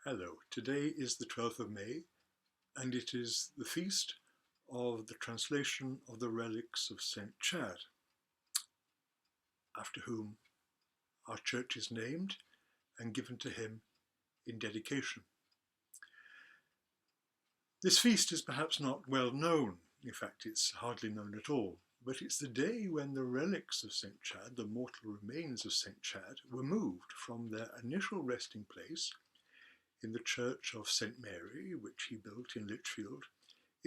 Hello, today is the 12th of May and it is the feast of the translation of the relics of St. Chad, after whom our church is named and given to him in dedication. This feast is perhaps not well known, in fact it's hardly known at all, but it's the day when the relics of St. Chad, the mortal remains of St. Chad, were moved from their initial resting place in the church of St. Mary, which he built in Lichfield,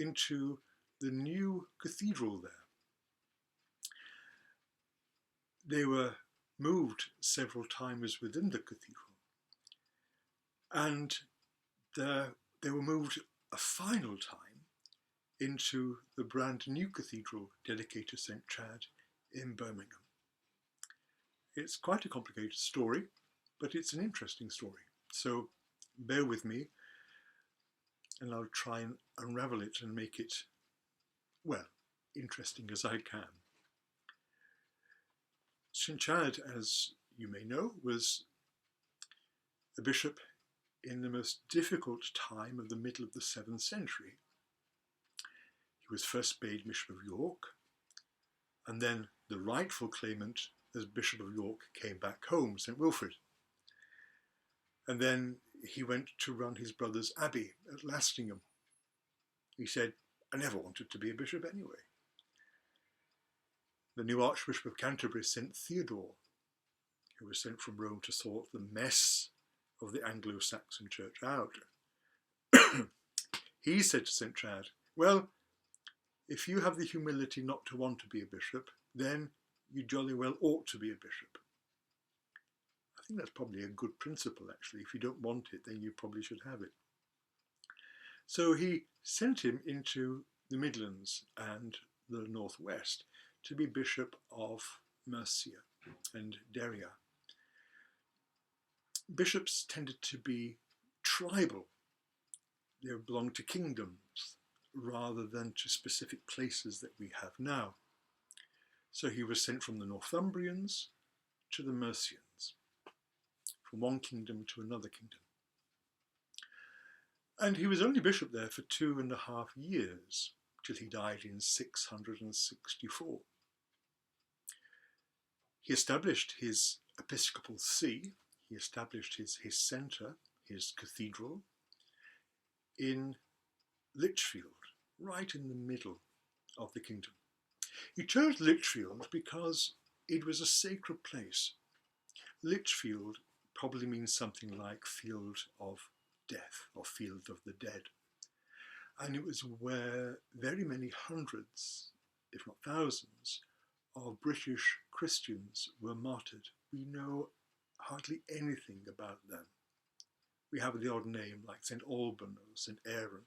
into the new cathedral there. They were moved several times within the cathedral, and they were moved a final time into the brand new cathedral dedicated to St. Chad in Birmingham. It's quite a complicated story, but it's an interesting story. So bear with me and I'll try and unravel it and make it, well, interesting as I can. St. Chad, as you may know, was a bishop in the most difficult time of the middle of the 7th century. He was first made Bishop of York, and then the rightful claimant as Bishop of York came back home, St. Wilfrid. And then he went to run his brother's abbey at Lastingham. He said, I never wanted to be a bishop anyway. The new Archbishop of Canterbury sent Theodore, who was sent from Rome to sort the mess of the Anglo-Saxon church out. He said to St. Chad, well, if you have the humility not to want to be a bishop, then you jolly well ought to be a bishop. I think that's probably a good principle, actually. If you don't want it, then you probably should have it. So he sent him into the Midlands and the Northwest to be Bishop of Mercia and Deria. Bishops tended to be tribal. They belonged to kingdoms rather than to specific places that we have now. So he was sent from the Northumbrians to the Mercians, from one kingdom to another kingdom. And he was only bishop there for 2.5 years, till he died in 664. He established his episcopal see, he established his centre, his cathedral, in Lichfield, right in the middle of the kingdom. He chose Lichfield because it was a sacred place. Lichfield probably means something like field of death or field of the dead. And it was where very many hundreds, if not thousands, of British Christians were martyred. We know hardly anything about them. We have the odd name like St. Alban or St. Aaron.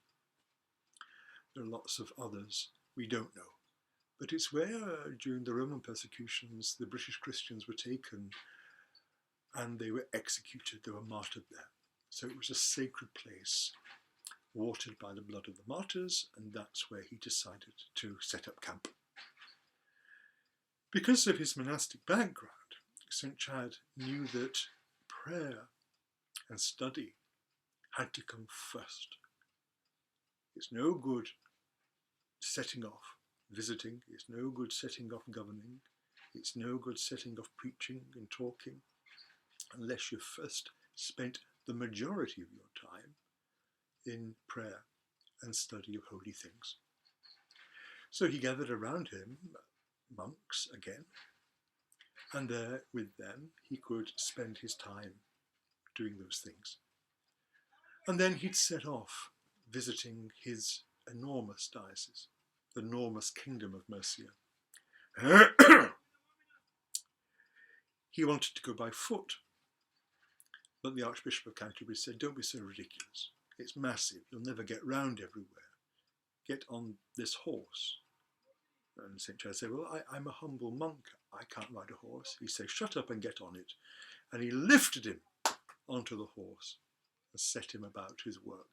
There are lots of others we don't know. But it's where, during the Roman persecutions, the British Christians were taken and they were executed, they were martyred there. So it was a sacred place, watered by the blood of the martyrs, and that's where he decided to set up camp. Because of his monastic background, St. Chad knew that prayer and study had to come first. It's no good setting off visiting, it's no good setting off governing, it's no good setting off preaching and talking, unless you've first spent the majority of your time in prayer and study of holy things. So he gathered around him monks again, and there with them he could spend his time doing those things. And then he'd set off visiting his enormous diocese, the enormous kingdom of Mercia. He wanted to go by foot, but the Archbishop of Canterbury said, don't be so ridiculous. It's massive, you'll never get round everywhere. Get on this horse. And St. Chad said, well, I'm a humble monk, I can't ride a horse. He said, shut up and get on it. And he lifted him onto the horse and set him about his work.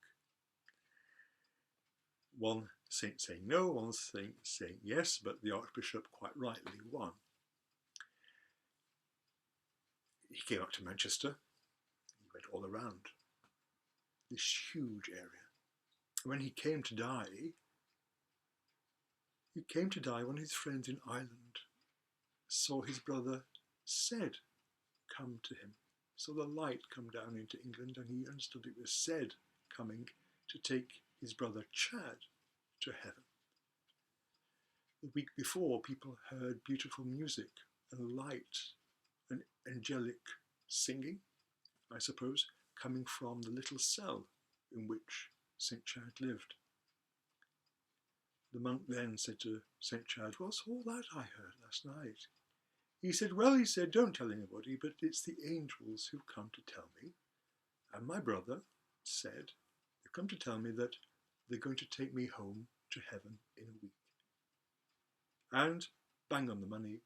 One saint saying no, one saint saying yes, but the Archbishop quite rightly won. He came up to Manchester, he went all around. this huge area. When he came to die, one of his friends in Ireland saw his brother said come to him. So the light come down into England, and he understood it was said coming to take his brother Chad to heaven. The week before, people heard beautiful music and light and angelic singing, I suppose, coming from the little cell in which St. Chad lived. The monk then said to St. Chad, "What's all that I heard last night?" He said, "Well," "don't tell anybody, but it's the angels who've come to tell me. And my brother said, they've come to tell me that they're going to take me home to heaven in a week." And bang on the money,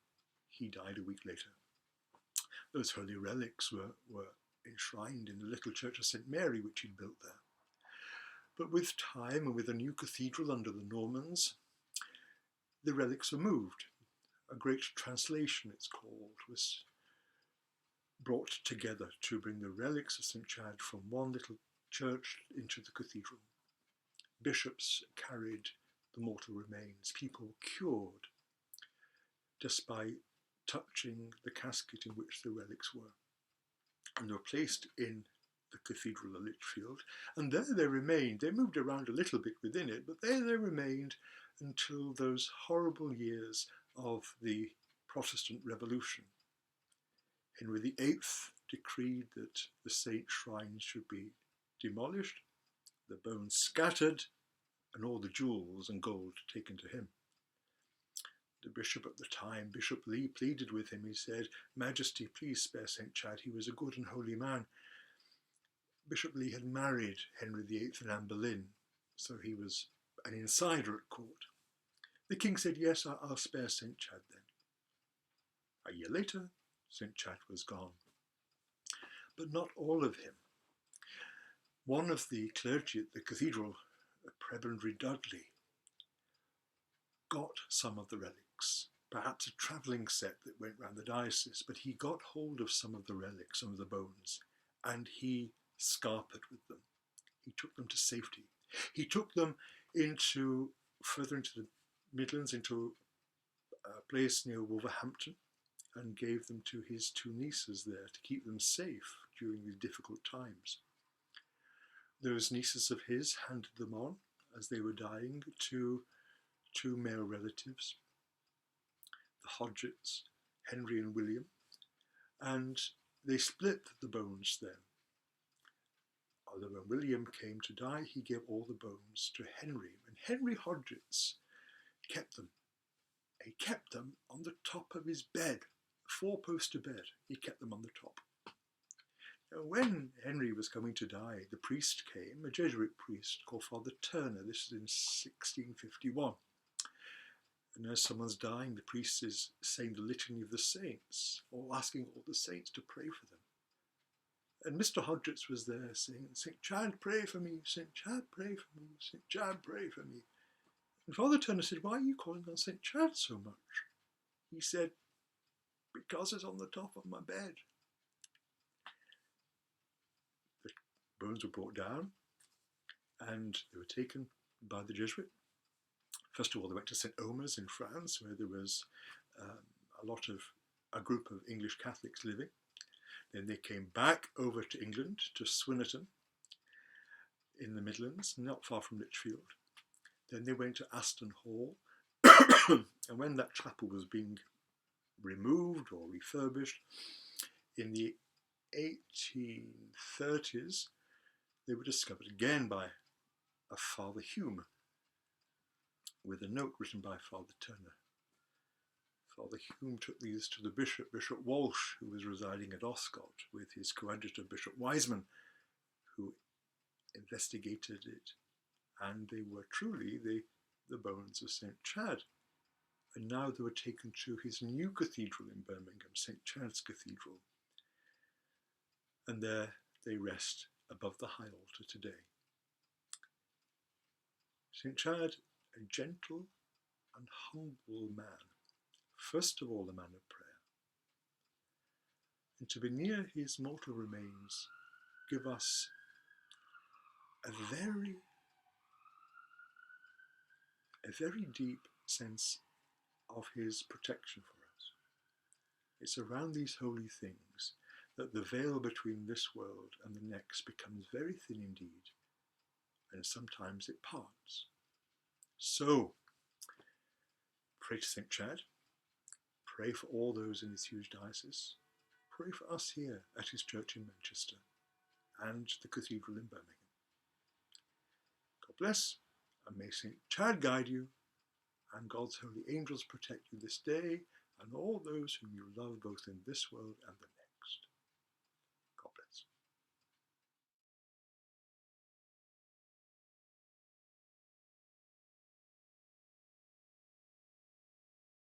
he died a week later. Those holy relics were enshrined in the little church of St. Mary, which he'd built there. But with time, and with a new cathedral under the Normans, the relics were moved. A great translation, it's called, was brought together to bring the relics of St. Chad from one little church into the cathedral. Bishops carried the mortal remains, people cured just by touching the casket in which the relics were. And they were placed in the cathedral of Lichfield, and there they remained. They moved around a little bit within it, but there they remained until those horrible years of the Protestant Revolution. Henry VIII decreed that the saint shrines should be demolished, the bones scattered, and all the jewels and gold taken to him. The bishop at the time, Bishop Lee, pleaded with him. He said, "Majesty, please spare St. Chad. He was a good and holy man." Bishop Lee had married Henry VIII and Anne Boleyn, so he was an insider at court. The king said, "Yes, I'll spare St. Chad then." A year later, St. Chad was gone. But not all of him. One of the clergy at the cathedral, Prebendary Dudley, got some of the relics, perhaps a travelling set that went round the diocese, but he got hold of some of the relics, some of the bones, and he scarpered with them. He took them to safety. He took them further into the Midlands, into a place near Wolverhampton, and gave them to his two nieces there to keep them safe during these difficult times. Those nieces of his handed them on as they were dying to two male relatives, the Hodgetts, Henry and William, and they split the bones then. Although when William came to die, he gave all the bones to Henry, and Henry Hodgetts kept them. He kept them on the top of his bed, a four-poster bed. He kept them on the top. Now, when Henry was coming to die, the priest came, a Jesuit priest called Father Turner. This is in 1651. And as someone's dying, the priest is saying the litany of the saints, or asking all the saints to pray for them. And Mr. Hodgetts was there saying, "St. Chad, pray for me. St. Chad, pray for me. St. Chad, pray for me." And Father Turner said, "Why are you calling on St. Chad so much?" He said, "Because it's on the top of my bed." The bones were brought down, and they were taken by the Jesuit. First of all, they went to St. Omer's in France, where there was a group of English Catholics living. Then they came back over to England, to Swinnerton, in the Midlands, not far from Lichfield. Then they went to Aston Hall, and when that chapel was being removed or refurbished, in the 1830s, they were discovered again by a Father Hume, with a note written by Father Turner. Father Hume took these to the bishop, Bishop Walsh, who was residing at Oscott, with his coadjutor, Bishop Wiseman, who investigated it. And they were truly the bones of St. Chad. And now they were taken to his new cathedral in Birmingham, St. Chad's Cathedral. And there they rest above the high altar today. St. Chad, a gentle and humble man, first of all a man of prayer. And to be near his mortal remains give us a very deep sense of his protection for us. It's around these holy things that the veil between this world and the next becomes very thin indeed, and sometimes it parts. So, pray to St. Chad, pray for all those in his huge diocese, pray for us here at his church in Manchester and the cathedral in Birmingham. God bless, and may St. Chad guide you, and God's holy angels protect you this day and all those whom you love both in this world and the next.